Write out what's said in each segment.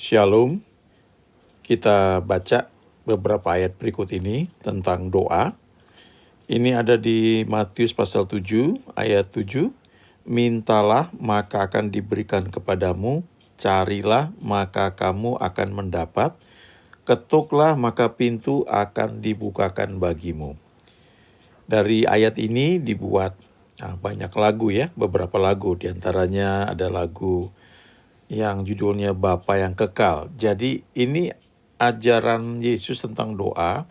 Shalom, kita baca beberapa ayat berikut ini tentang doa. Ini ada di Matius pasal 7 ayat 7. Mintalah maka akan diberikan kepadamu, carilah maka kamu akan mendapat, ketuklah maka pintu akan dibukakan bagimu. Dari ayat ini dibuat banyak lagu ya, beberapa lagu. Di antaranya ada lagu yang judulnya Bapa yang Kekal. Jadi ini ajaran Yesus tentang doa.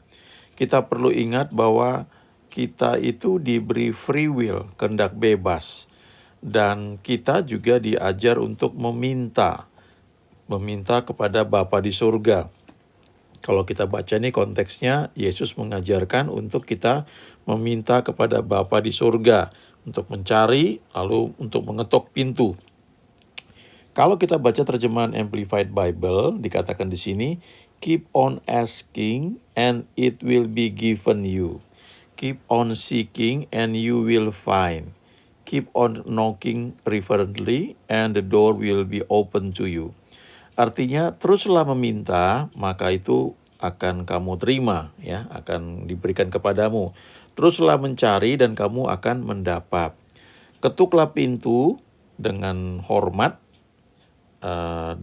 Kita perlu ingat bahwa kita itu diberi free will, kehendak bebas. Dan kita juga diajar untuk meminta kepada Bapa di surga. Kalau kita baca ini konteksnya, Yesus mengajarkan untuk kita meminta kepada Bapa di surga, untuk mencari, lalu untuk mengetok pintu. Kalau kita baca terjemahan Amplified Bible, dikatakan di sini, keep on asking and it will be given you. Keep on seeking and you will find. Keep on knocking reverently and the door will be open to you. Artinya teruslah meminta, maka itu akan kamu terima, ya, akan diberikan kepadamu. Teruslah mencari dan kamu akan mendapat. Ketuklah pintu dengan hormat,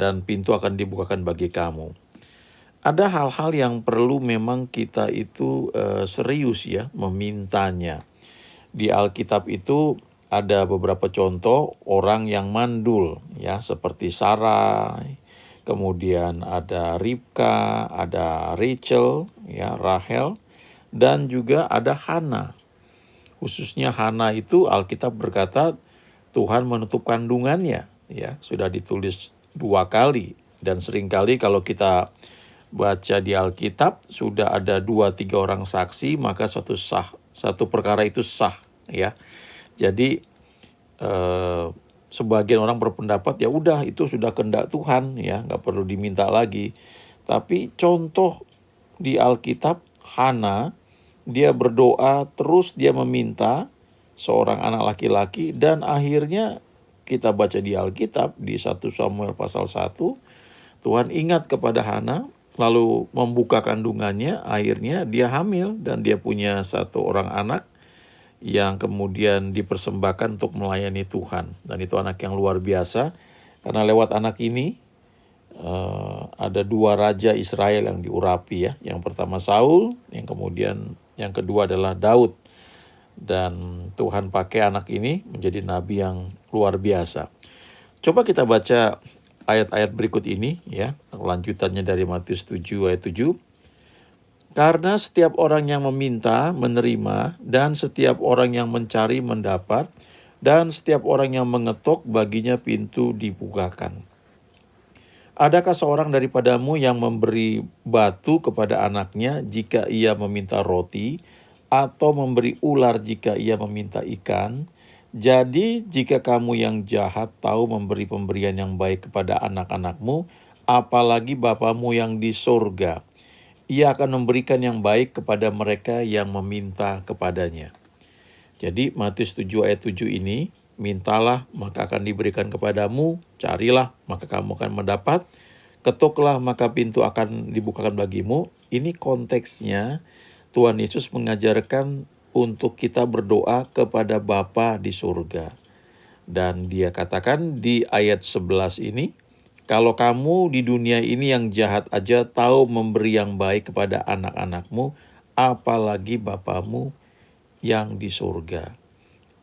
dan pintu akan dibukakan bagi kamu. Ada hal-hal yang perlu memang kita itu serius ya memintanya. Di Alkitab itu ada beberapa contoh orang yang mandul ya, seperti Sarah, kemudian ada Ribka, ada Rachel, ya Rahel, dan juga ada Hana. Khususnya Hana itu Alkitab berkata Tuhan menutup kandungannya. Ya, sudah ditulis 2 kali, dan seringkali kalau kita baca di Alkitab sudah ada 2-3 orang saksi, maka satu perkara itu sah, ya. Jadi sebagian orang berpendapat ya udah itu sudah kehendak Tuhan, ya, nggak perlu diminta lagi. Tapi contoh di Alkitab, Hana, dia berdoa terus, dia meminta seorang anak laki-laki, dan akhirnya kita baca di Alkitab di 1 Samuel pasal 1, Tuhan ingat kepada Hana, lalu membuka kandungannya, akhirnya dia hamil dan dia punya 1 orang anak yang kemudian dipersembahkan untuk melayani Tuhan. Dan itu anak yang luar biasa, karena lewat anak ini ada 2 raja Israel yang diurapi ya. Yang pertama Saul, yang kedua adalah Daud. Dan Tuhan pakai anak ini menjadi nabi yang luar biasa. Coba kita baca ayat-ayat berikut ini ya, lanjutannya dari Matius 7 ayat 7. Karena setiap orang yang meminta menerima, dan setiap orang yang mencari mendapat, dan setiap orang yang mengetok baginya pintu dibukakan. Adakah seorang daripadamu yang memberi batu kepada anaknya jika ia meminta roti, atau memberi ular jika ia meminta ikan? Jadi jika kamu yang jahat tahu memberi pemberian yang baik kepada anak-anakmu, apalagi Bapamu yang di surga, ia akan memberikan yang baik kepada mereka yang meminta kepadanya. Jadi Matius 7 ayat 7 ini, mintalah maka akan diberikan kepadamu, carilah maka kamu akan mendapat, ketuklah maka pintu akan dibukakan bagimu. Ini konteksnya Tuhan Yesus mengajarkan untuk kita berdoa kepada Bapa di surga. Dan dia katakan di ayat 11 ini, kalau kamu di dunia ini yang jahat aja tahu memberi yang baik kepada anak-anakmu, apalagi Bapamu yang di surga.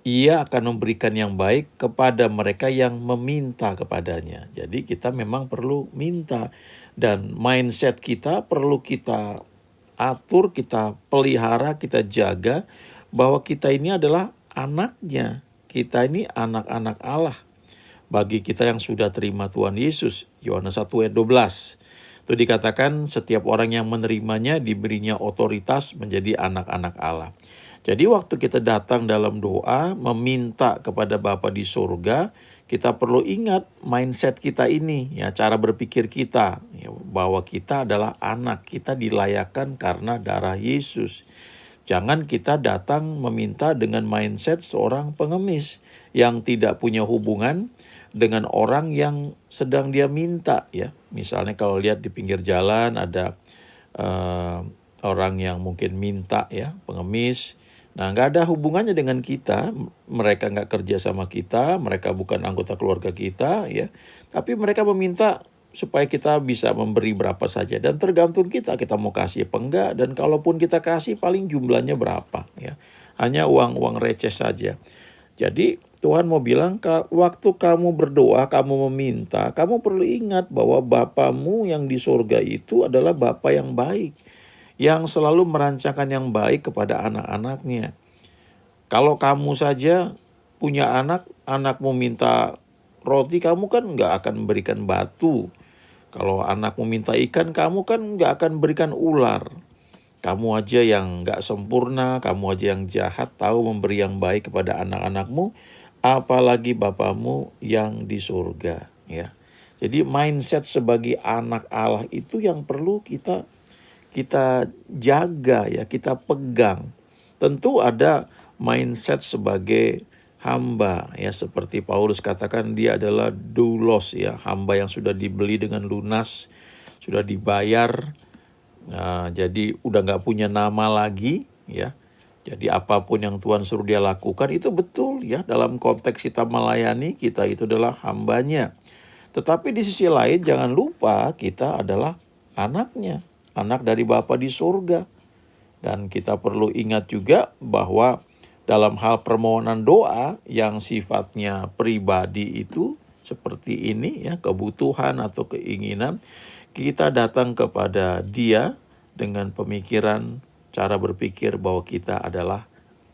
Ia akan memberikan yang baik kepada mereka yang meminta kepadanya. Jadi kita memang perlu minta, dan mindset kita perlu kita atur, kita pelihara, kita jaga, bahwa kita ini adalah anaknya. Kita ini anak-anak Allah. Bagi kita yang sudah terima Tuhan Yesus, Yohanes 1 ayat 12. Itu dikatakan setiap orang yang menerimanya diberinya otoritas menjadi anak-anak Allah. Jadi waktu kita datang dalam doa, meminta kepada Bapa di surga, kita perlu ingat mindset kita ini, ya, cara berpikir kita, ya, bahwa kita adalah anak, kita dilayakkan karena darah Yesus. Jangan kita datang meminta dengan mindset seorang pengemis yang tidak punya hubungan dengan orang yang sedang dia minta ya. Misalnya kalau lihat di pinggir jalan ada eh, orang yang mungkin minta ya, pengemis. Nah, nggak ada hubungannya dengan kita, mereka nggak kerja sama kita, mereka bukan anggota keluarga kita ya, tapi mereka meminta supaya kita bisa memberi berapa saja dan tergantung kita mau kasih apa enggak, dan kalaupun kita kasih paling jumlahnya berapa ya. Hanya uang-uang receh saja. Jadi Tuhan mau bilang, waktu kamu berdoa, kamu meminta, kamu perlu ingat bahwa Bapamu yang di surga itu adalah Bapa yang baik, yang selalu merancangkan yang baik kepada anak-anaknya. Kalau kamu saja punya anak, anakmu minta roti, kamu kan nggak akan memberikan batu. Kalau anakmu minta ikan, kamu kan nggak akan berikan ular. Kamu aja yang nggak sempurna, kamu aja yang jahat, tahu memberi yang baik kepada anak-anakmu, apalagi Bapamu yang di surga. Ya, jadi mindset sebagai anak Allah itu yang perlu kita jaga ya, kita pegang. Tentu ada mindset sebagai hamba ya, seperti Paulus katakan dia adalah doulos ya, hamba yang sudah dibeli dengan lunas, sudah dibayar. Nah, jadi udah nggak punya nama lagi ya. Jadi apapun yang Tuhan suruh dia lakukan itu betul ya, dalam konteks kita melayani, kita itu adalah hambanya. Tetapi di sisi lain jangan lupa kita adalah anaknya, anak dari Bapa di surga. Dan kita perlu ingat juga bahwa dalam hal permohonan doa yang sifatnya pribadi itu seperti ini ya, kebutuhan atau keinginan, kita datang kepada Dia dengan pemikiran, cara berpikir bahwa kita adalah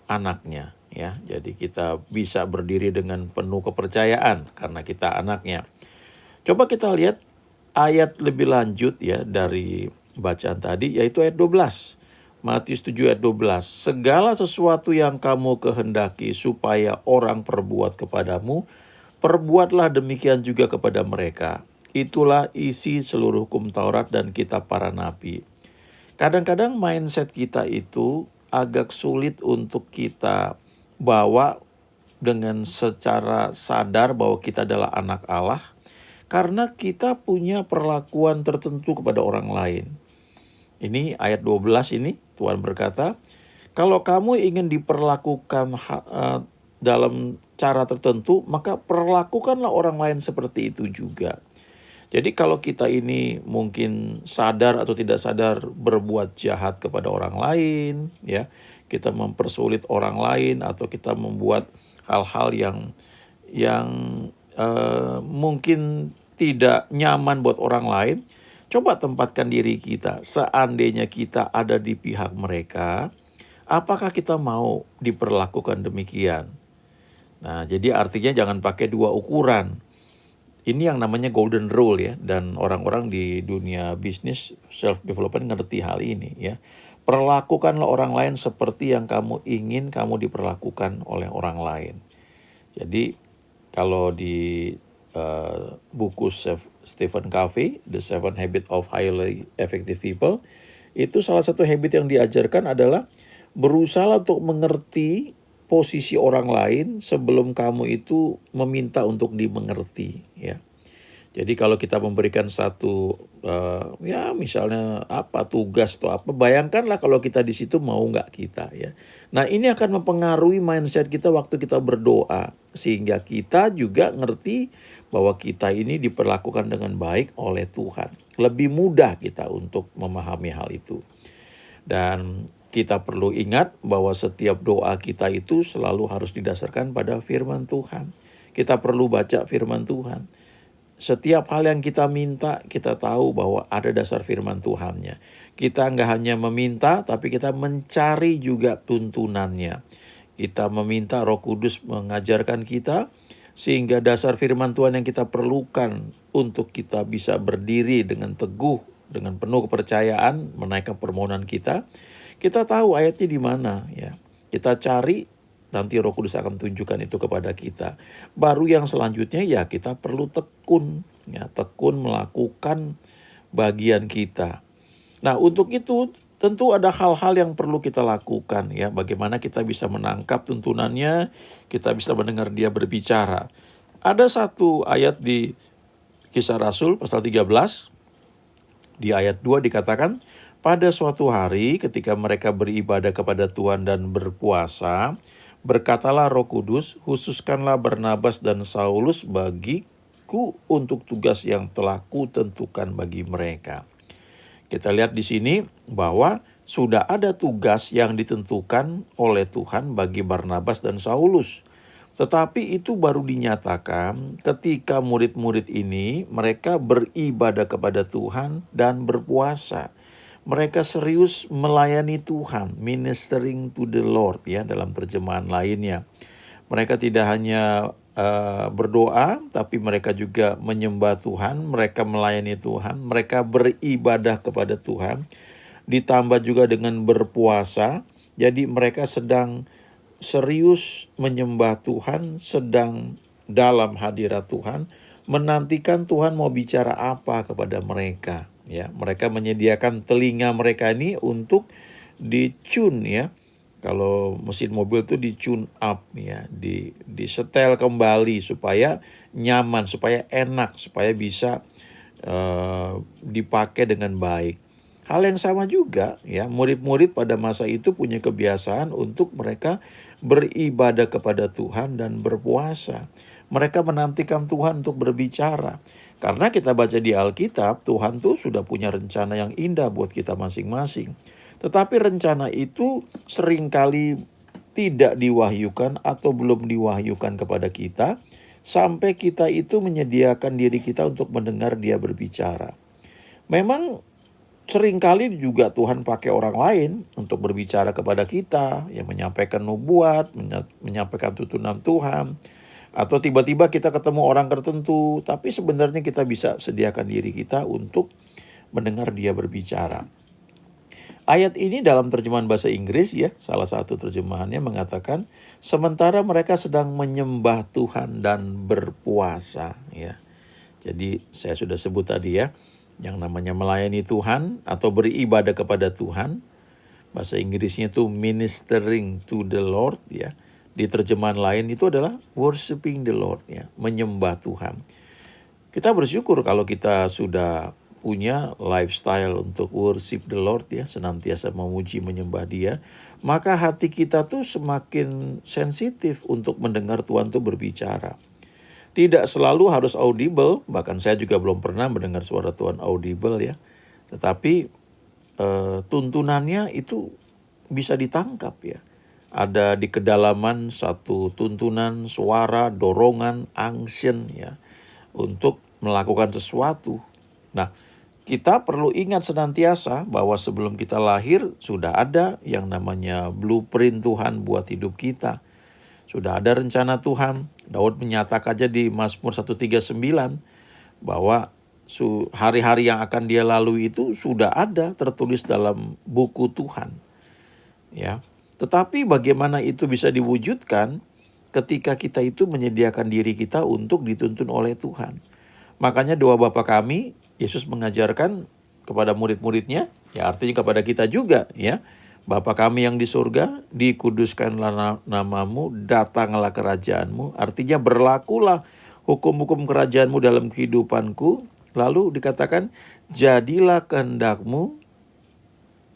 anaknya ya. Jadi kita bisa berdiri dengan penuh kepercayaan karena kita anaknya. Coba kita lihat ayat lebih lanjut ya dari bacaan tadi, yaitu ayat 12. Matius 7 ayat 12. Segala sesuatu yang kamu kehendaki supaya orang perbuat kepadamu, perbuatlah demikian juga kepada mereka. Itulah isi seluruh hukum Taurat dan kitab para nabi. Kadang-kadang mindset kita itu agak sulit untuk kita bawa dengan secara sadar bahwa kita adalah anak Allah, karena kita punya perlakuan tertentu kepada orang lain. Ini ayat 12 ini Tuhan berkata, kalau kamu ingin diperlakukan dalam cara tertentu, maka perlakukanlah orang lain seperti itu juga. Jadi kalau kita ini mungkin sadar atau tidak sadar berbuat jahat kepada orang lain, ya, kita mempersulit orang lain atau kita membuat hal-hal yang mungkin tidak nyaman buat orang lain, coba tempatkan diri kita, seandainya kita ada di pihak mereka, apakah kita mau diperlakukan demikian? Nah, jadi artinya jangan pakai dua ukuran. Ini yang namanya golden rule ya, dan orang-orang di dunia bisnis self development ngerti hal ini ya. Perlakukanlah orang lain seperti yang kamu ingin kamu diperlakukan oleh orang lain. Jadi kalau di buku Stephen Covey, The Seven Habits of Highly Effective People, itu salah satu habit yang diajarkan adalah berusaha untuk mengerti posisi orang lain sebelum kamu itu meminta untuk dimengerti ya. Jadi kalau kita memberikan satu ya misalnya apa tugas atau apa, bayangkanlah kalau kita di situ mau nggak kita ya. Nah, ini akan mempengaruhi mindset kita waktu kita berdoa, sehingga kita juga ngerti bahwa kita ini diperlakukan dengan baik oleh Tuhan. Lebih mudah kita untuk memahami hal itu. Dan kita perlu ingat bahwa setiap doa kita itu selalu harus didasarkan pada firman Tuhan. Kita perlu baca firman Tuhan. Setiap hal yang kita minta, kita tahu bahwa ada dasar firman Tuhannya. Kita nggak hanya meminta, tapi kita mencari juga tuntunannya. Kita meminta Roh Kudus mengajarkan kita, sehingga dasar firman Tuhan yang kita perlukan untuk kita bisa berdiri dengan teguh, dengan penuh kepercayaan, menaikkan permohonan kita. Kita tahu ayatnya di mana ya. Kita cari, nanti Roh Kudus akan tunjukkan itu kepada kita. Baru yang selanjutnya ya kita perlu tekun melakukan bagian kita. Nah, untuk itu tentu ada hal-hal yang perlu kita lakukan ya. Bagaimana kita bisa menangkap tuntunannya, kita bisa mendengar dia berbicara. Ada satu ayat di Kisah Rasul pasal 13, di ayat 2 dikatakan, pada suatu hari ketika mereka beribadah kepada Tuhan dan berpuasa, berkatalah Roh Kudus, khususkanlah Barnabas dan Saulus bagiku untuk tugas yang telah kutentukan bagi mereka. Kita lihat di sini bahwa sudah ada tugas yang ditentukan oleh Tuhan bagi Barnabas dan Saulus. Tetapi itu baru dinyatakan ketika murid-murid ini mereka beribadah kepada Tuhan dan berpuasa. Mereka serius melayani Tuhan, ministering to the Lord ya dalam terjemahan lainnya. Mereka tidak hanya berdoa, tapi mereka juga menyembah Tuhan, mereka melayani Tuhan, mereka beribadah kepada Tuhan, ditambah juga dengan berpuasa. Jadi mereka sedang serius menyembah Tuhan, sedang dalam hadirat Tuhan, menantikan Tuhan mau bicara apa kepada mereka. Ya, mereka menyediakan telinga mereka ini untuk di-tune ya. Kalau mesin mobil itu di-tune up ya, disetel kembali supaya nyaman, supaya enak, supaya bisa dipakai dengan baik. Hal yang sama juga ya, murid-murid pada masa itu punya kebiasaan untuk mereka beribadah kepada Tuhan dan berpuasa. Mereka menantikan Tuhan untuk berbicara. Karena kita baca di Alkitab, Tuhan tuh sudah punya rencana yang indah buat kita masing-masing. Tetapi rencana itu seringkali tidak diwahyukan atau belum diwahyukan kepada kita sampai kita itu menyediakan diri kita untuk mendengar Dia berbicara. Memang seringkali juga Tuhan pakai orang lain untuk berbicara kepada kita, yang menyampaikan nubuat, menyampaikan tuntunan Tuhan. Atau tiba-tiba kita ketemu orang tertentu, tapi sebenarnya kita bisa sediakan diri kita untuk mendengar Dia berbicara. Ayat ini dalam terjemahan bahasa Inggris ya, salah satu terjemahannya mengatakan, sementara mereka sedang menyembah Tuhan dan berpuasa ya. Jadi saya sudah sebut tadi ya, yang namanya melayani Tuhan atau beribadah kepada Tuhan. Bahasa Inggrisnya itu ministering to the Lord ya. Di terjemahan lain itu adalah worshiping the Lord ya, menyembah Tuhan. Kita bersyukur kalau kita sudah punya lifestyle untuk worship the Lord ya, senantiasa memuji menyembah Dia, maka hati kita tuh semakin sensitif untuk mendengar Tuhan tuh berbicara. Tidak selalu harus audible, bahkan saya juga belum pernah mendengar suara Tuhan audible ya. Tetapi tuntunannya itu bisa ditangkap ya. Ada di kedalaman satu tuntunan, suara, dorongan, action ya, untuk melakukan sesuatu. Nah, kita perlu ingat senantiasa bahwa sebelum kita lahir sudah ada yang namanya blueprint Tuhan buat hidup kita. Sudah ada rencana Tuhan. Daud menyatakan aja di Mazmur 139 bahwa hari-hari yang akan dia lalui itu sudah ada tertulis dalam buku Tuhan. Ya. Tetapi bagaimana itu bisa diwujudkan ketika kita itu menyediakan diri kita untuk dituntun oleh Tuhan. Makanya doa Bapa kami, Yesus mengajarkan kepada murid-muridnya, ya artinya kepada kita juga ya. Bapa kami yang di surga, dikuduskanlah namamu, datanglah kerajaanmu. Artinya berlakulah hukum-hukum kerajaanmu dalam kehidupanku. Lalu dikatakan, jadilah kehendakmu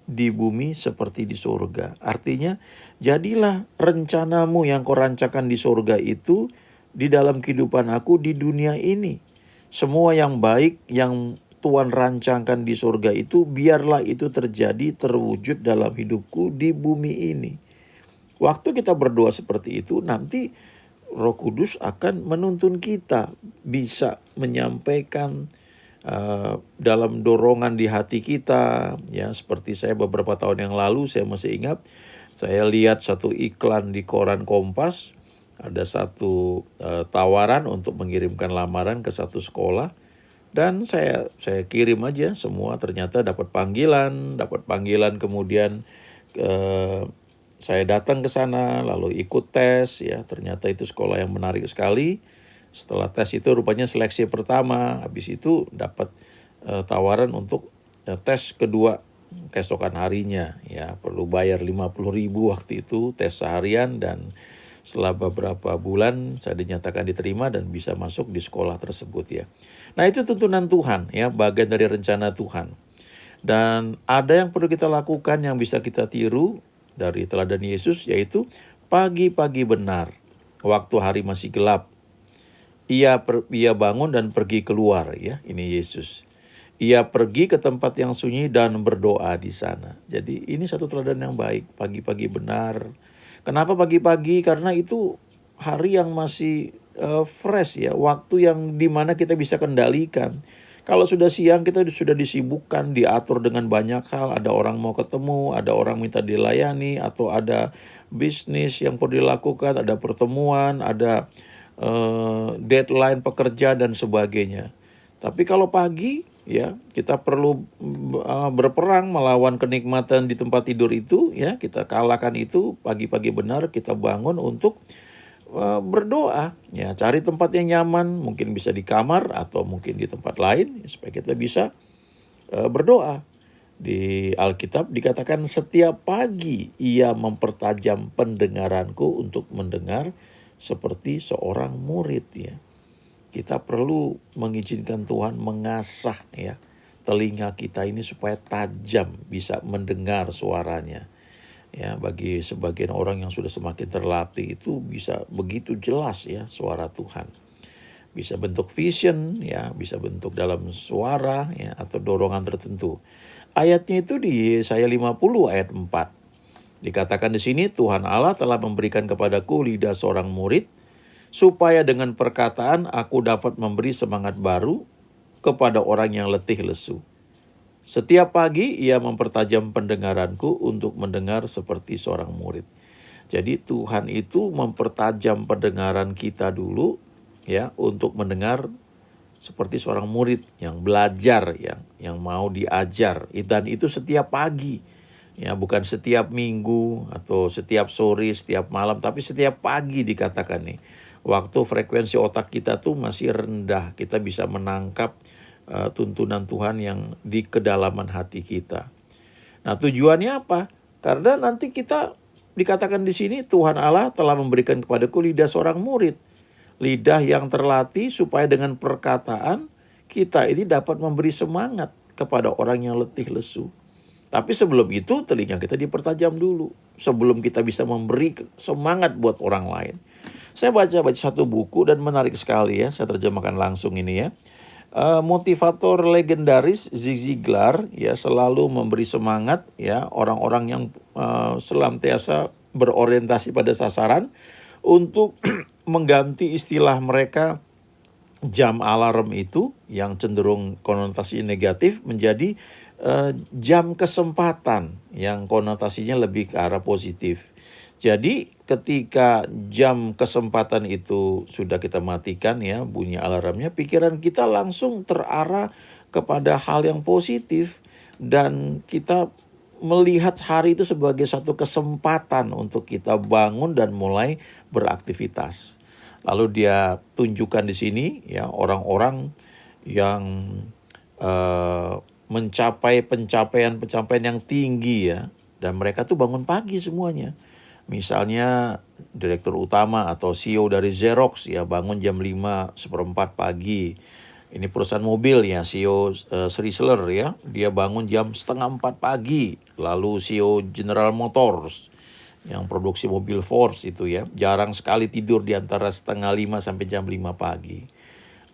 di bumi seperti di surga. Artinya, jadilah rencanamu yang kau rancakan di surga itu di dalam kehidupan aku di dunia ini. Semua yang baik yang Tuhan rancangkan di surga itu, biarlah itu terjadi, terwujud dalam hidupku di bumi ini. Waktu kita berdoa seperti itu, nanti Roh Kudus akan menuntun kita bisa menyampaikan dalam dorongan di hati kita ya. Seperti saya beberapa tahun yang lalu, saya masih ingat saya lihat satu iklan di koran Kompas, ada satu tawaran untuk mengirimkan lamaran ke satu sekolah, dan saya kirim aja semua. Ternyata dapat panggilan kemudian saya datang ke sana lalu ikut tes ya. Ternyata itu sekolah yang menarik sekali. Setelah tes itu rupanya seleksi pertama, habis itu dapat tawaran untuk tes kedua keesokan harinya ya. Perlu bayar 50.000 waktu itu, tes seharian, dan Setelah beberapa bulan saya dinyatakan diterima dan bisa masuk di sekolah tersebut ya. Nah itu tuntunan Tuhan ya, bagian dari rencana Tuhan. Dan ada yang perlu kita lakukan yang bisa kita tiru dari teladan Yesus, yaitu pagi-pagi benar, waktu hari masih gelap. Ia bangun dan pergi keluar ya, ini Yesus. Ia pergi ke tempat yang sunyi dan berdoa di sana. Jadi ini satu teladan yang baik, pagi-pagi benar. Kenapa pagi-pagi? Karena itu hari yang masih fresh ya, waktu yang dimana kita bisa kendalikan. Kalau sudah siang kita sudah disibukkan, diatur dengan banyak hal. Ada orang mau ketemu, ada orang minta dilayani, atau ada bisnis yang perlu dilakukan, ada pertemuan, ada deadline pekerja dan sebagainya. Tapi kalau pagi ya kita perlu berperang melawan kenikmatan di tempat tidur itu ya, kita kalahkan itu. Pagi-pagi benar kita bangun untuk berdoa ya, cari tempat yang nyaman, mungkin bisa di kamar atau mungkin di tempat lain supaya kita bisa berdoa. Di Alkitab dikatakan setiap pagi ia mempertajam pendengaranku untuk mendengar seperti seorang murid ya. Kita perlu mengizinkan Tuhan mengasah ya telinga kita ini supaya tajam, bisa mendengar suaranya. Ya, bagi sebagian orang yang sudah semakin terlatih itu bisa begitu jelas ya suara Tuhan. Bisa bentuk vision ya, bisa bentuk dalam suara ya, atau dorongan tertentu. Ayatnya itu di Yesaya 50 ayat 4. Dikatakan di sini, Tuhan Allah telah memberikan kepadaku lidah seorang murid, supaya dengan perkataan aku dapat memberi semangat baru kepada orang yang letih lesu. Setiap pagi ia mempertajam pendengaranku untuk mendengar seperti seorang murid. Jadi Tuhan itu mempertajam pendengaran kita dulu ya, untuk mendengar seperti seorang murid yang belajar, yang mau diajar. Dan itu setiap pagi. Ya, bukan setiap minggu atau setiap sore, setiap malam, tapi setiap pagi dikatakan nih. Waktu frekuensi otak kita tuh masih rendah, kita bisa menangkap tuntunan Tuhan yang di kedalaman hati kita. Nah, tujuannya apa? Karena nanti kita dikatakan di sini Tuhan Allah telah memberikan kepadaku lidah seorang murid. Lidah yang terlatih supaya dengan perkataan kita ini dapat memberi semangat kepada orang yang letih lesu. Tapi sebelum itu telinga kita dipertajam dulu. Sebelum kita bisa memberi semangat buat orang lain. Saya baca satu buku dan menarik sekali ya. Saya terjemahkan langsung ini ya. Motivator legendaris Zig Ziglar ya selalu memberi semangat ya orang-orang yang senantiasa berorientasi pada sasaran untuk mengganti istilah mereka jam alarm itu yang cenderung konotasi negatif menjadi jam kesempatan yang konotasinya lebih ke arah positif. Jadi ketika jam kesempatan itu sudah kita matikan ya bunyi alarmnya, pikiran kita langsung terarah kepada hal yang positif dan kita melihat hari itu sebagai satu kesempatan untuk kita bangun dan mulai beraktivitas. Lalu dia tunjukkan di sini ya orang-orang yang mencapai pencapaian yang tinggi ya, dan mereka tuh bangun pagi semuanya. Misalnya direktur utama atau CEO dari Xerox ya bangun jam 5:15 pagi. Ini perusahaan mobil ya, CEO Chrysler ya, dia bangun jam 3:30 pagi. Lalu CEO General Motors yang produksi mobil Ford itu ya, jarang sekali tidur di antara 4:30 sampai jam 5 pagi.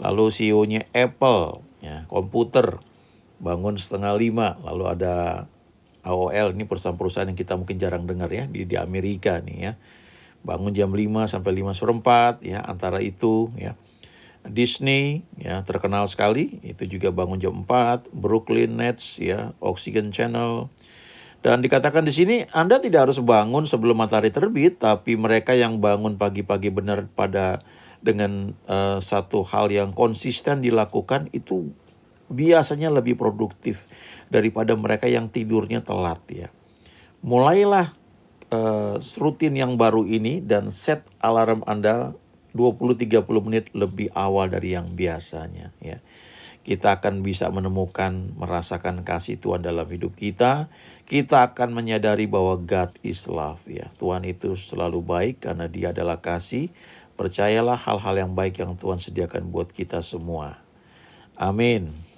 Lalu CEO-nya Apple ya, komputer bangun 4:30. Lalu ada AOL, ini perusahaan-perusahaan yang kita mungkin jarang dengar ya di Amerika nih ya. Bangun jam 5 sampai 5:15 ya, antara itu ya. Disney ya terkenal sekali, itu juga bangun jam 4, Brooklyn Nets ya, Oxygen Channel. Dan dikatakan di sini Anda tidak harus bangun sebelum matahari terbit, tapi mereka yang bangun pagi-pagi benar dengan satu hal yang konsisten dilakukan itu biasanya lebih produktif daripada mereka yang tidurnya telat ya. Mulailah rutin yang baru ini dan set alarm Anda 20-30 menit lebih awal dari yang biasanya ya. kita akan bisa menemukan, merasakan kasih Tuhan dalam hidup kita. Kita akan menyadari bahwa God is love ya. Tuhan itu selalu baik karena Dia adalah kasih. Percayalah hal-hal yang baik yang Tuhan sediakan buat kita semua. Amin.